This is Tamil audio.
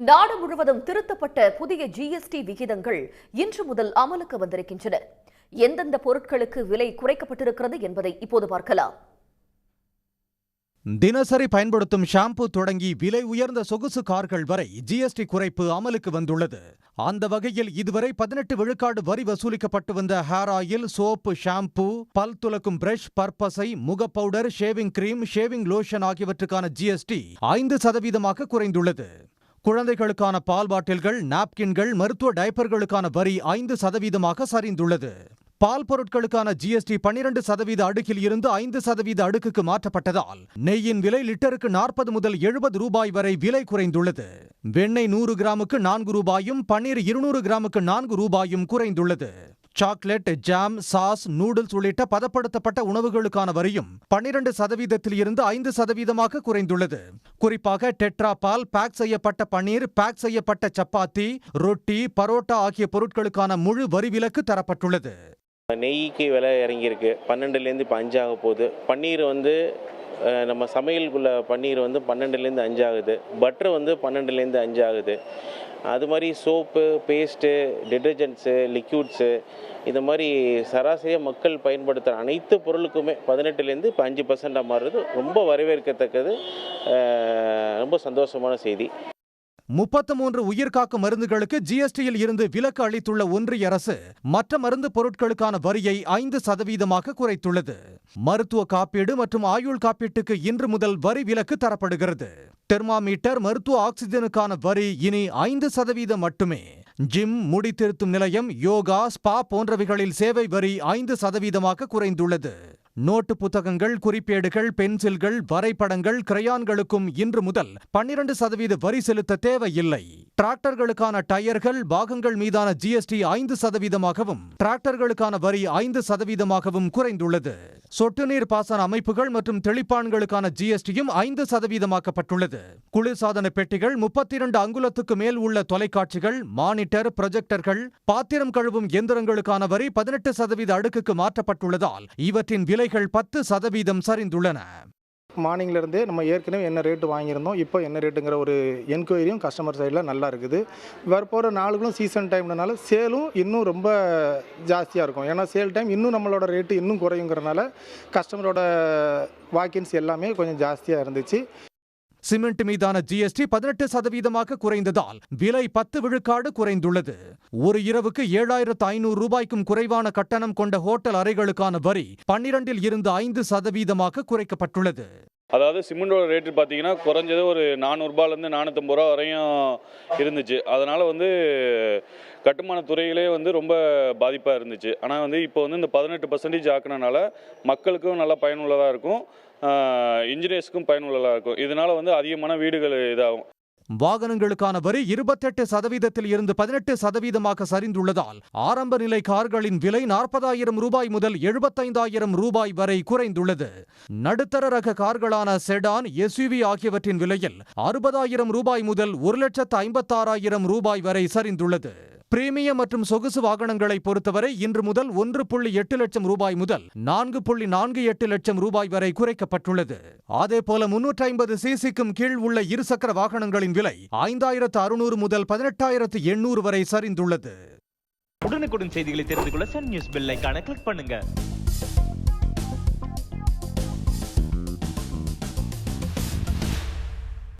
நாடு முழுவதும் திருத்தப்பட்ட புதிய ஜிஎஸ்டி விகிதங்கள் இன்று முதல் அமலுக்கு வந்திருக்கின்றன. எந்தெந்த பொருட்களுக்கு விலை குறைக்கப்பட்டிருக்கிறது என்பதை இப்போது பார்க்கலாம். தினசரி பயன்படுத்தும் ஷாம்பு தொடங்கி விலை உயர்ந்த சொகுசு கார்கள் வரை ஜிஎஸ்டி குறைப்பு அமலுக்கு வந்துள்ளது. அந்த வகையில் இதுவரை 18 விழுக்காடு வரி வசூலிக்கப்பட்டு வந்த ஹேர் ஆயில், சோப்பு, ஷாம்பு, பல் துலக்கும் பிரஷ், பற்பசை, முக powder, shaving cream, shaving lotion ஆகியவற்றுக்கான ஜிஎஸ்டி 5% குறைந்துள்ளது. குழந்தைகளுக்கான பால் பாட்டில்கள், நாப்கின்கள், மருத்துவ டைப்பர்களுக்கான வரி 5% சரிந்துள்ளது. பால் பொருட்களுக்கான ஜிஎஸ்டி 12% அடுக்கில் இருந்து 5% அடுக்குக்கு மாற்றப்பட்டதால் நெய்யின் விலை லிட்டருக்கு 40 முதல் 70 ரூபாய் வரை விலை குறைந்துள்ளது. வெண்ணெய் 100 கிராமுக்கு 4 ரூபாயும், பன்னீர் 200 கிராமுக்கு 4 ரூபாயும் குறைந்துள்ளது. சாக்லேட், ஜாம், சாஸ், நூடுல்ஸ் உள்ளிட்ட பதப்படுத்தப்பட்ட உணவுகளுக்கான வரியும் 12% இருந்து 5% குறைந்துள்ளது. குறிப்பாக டெட்ரா பால், பேக் செய்யப்பட்ட பன்னீர், பேக் செய்யப்பட்ட சப்பாத்தி, ரொட்டி, பரோட்டா ஆகிய பொருட்களுக்கான முழு வரி விலக்கு தரப்பட்டுள்ளது. நெய்க்கு விலை இறங்கியிருக்கு. 12லேருந்து இப்போ 5 ஆக போகுது. பன்னீர் நம்ம சமையலுக்குள்ள பன்னீர் 12லேருந்து 5 ஆகுது. பட்டர் 12லேருந்து 5 ஆகுது. அது மாதிரி சோப்பு, பேஸ்ட்டு, டிட்டர்ஜென்ட்ஸு, லிக்யூட்ஸு, இந்த மாதிரி சராசரியாக மக்கள் பயன்படுத்துகிற அனைத்து பொருளுக்குமே 18லேருந்து இப்போ 5% மாறுறது ரொம்ப வரவேற்கத்தக்கது. ரொம்ப சந்தோஷமான செய்தி. 33 உயிர்காக்கும் மருந்துகளுக்கு ஜிஎஸ்டியில் இருந்து விலக்கு அளித்துள்ள ஒன்றிய அரசு மற்ற மருந்து பொருட்களுக்கான வரியை 5% குறைத்துள்ளது. மருத்துவ காப்பீடு மற்றும் ஆயுள் காப்பீட்டுக்கு இன்று முதல் வரி விலக்கு தரப்படுகிறது. தெர்மாமீட்டர், மருத்துவ ஆக்சிஜனுக்கான வரி இனி 5% மட்டுமே. ஜிம், முடி திருத்தும் நிலையம், யோகா, ஸ்பா போன்றவைகளில் சேவை வரி 5% குறைந்துள்ளது. நோட்டு புத்தகங்கள், குறிப்பேடுகள், பென்சில்கள், வரைபடங்கள், கிரையான்களுக்கும் இன்று முதல் 12% வரி செலுத்த தேவையில்லை. டிராக்டர்களுக்கான டயர்கள், பாகங்கள் மீதான ஜிஎஸ்டி 5%ஆகவும், டிராக்டர்களுக்கான வரி 5%ஆகவும் குறைந்துள்ளது. சொட்டு நீர் பாசன அமைப்புகள் மற்றும் தெளிப்பான்களுக்கான ஜிஎஸ்டியும் 5%ஆக்கப்பட்டுள்ளது. குளிர்சாதன பெட்டிகள், 32 அங்குலத்துக்கு மேல் உள்ள தொலைக்காட்சிகள், மானிட்டர், ப்ரொஜெக்டர்கள், பாத்திரம் கழுவும் எந்திரங்களுக்கான வரி 18% அடுக்குக்கு மாற்றப்பட்டுள்ளதால் இவற்றின் விலைகள் 10% சரிந்துள்ளன. மார்னிங்ல இருந்தே நம்ம ஏற்கனவே என்ன ரேட்டு வாங்கியிருந்தோம், இப்போ என்ன ரேட்டுங்கிற ஒரு என்கொயரியும் கஸ்டமர் சைடில் நல்லா இருக்குது. வரப்போகிற நாளுகளும் சீசன் டைம்னால சேலும் இன்னும் ரொம்ப ஜாஸ்தியாக இருக்கும். ஏன்னா சேல் டைம் இன்னும் நம்மளோட ரேட்டு இன்னும் குறையுங்கிறனால கஸ்டமரோட வாக்கின்ஸ் எல்லாமே கொஞ்சம் ஜாஸ்தியாக இருந்துச்சு. சிமெண்ட் மீதான ஜிஎஸ்டி 18% குறைந்ததால் விலை 10 விழுக்காடு குறைந்துள்ளது. ஒரு இரவுக்கு 7,500 ரூபாய்க்கும் குறைவான கட்டணம் கொண்ட ஹோட்டல் அறைகளுக்கான வரி 12 இருந்து 5% குறைக்கப்பட்டுள்ளது. அதாவது சிமெண்டோட ரேட்டு பார்த்தீங்கன்னா குறைஞ்சது ஒரு 400 ரூபாயிலேருந்து 450 ரூபா வரையும் இருந்துச்சு. அதனால் கட்டுமான துறையிலே ரொம்ப பாதிப்பாக இருந்துச்சு. ஆனால் இப்போ இந்த 18% ஆக்கினால மக்களுக்கும் நல்லா பயனுள்ளதாக இருக்கும், இன்ஜினியர்ஸுக்கும் பயனுள்ளதாக இருக்கும். இதனால் அதிகமான வீடுகள் இதாகும். வாகனங்களுக்கான வரி 28% இருந்து 18% சரிந்துள்ளதால் ஆரம்ப நிலை கார்களின் விலை 40,000 ரூபாய் முதல் 75,000 ரூபாய் வரை குறைந்துள்ளது. நடுத்தர ரக கார்களான செடான், எஸ்யூவி ஆகியவற்றின் விலையில் 60,000 ரூபாய் முதல் 1,56,000 ரூபாய் வரை சரிந்துள்ளது. பிரீமியம் மற்றும் சொகுசு வாகனங்களை பொறுத்தவரை இன்று முதல் 1.8 லட்சம் ரூபாய் முதல் 4.48 லட்சம் ரூபாய் வரை குறைக்கப்பட்டுள்ளது. அதேபோல 350 சிசிக்கும் கீழ் உள்ள இருசக்கர வாகனங்களின் விலை 5,600 முதல் 18,800 வரை சரிந்துள்ளது. உடனுக்குடன் செய்திகளை தெரிந்து கொள்ள சன் நியூஸ் பெல் ஐகானை கிளிக் பண்ணுங்க.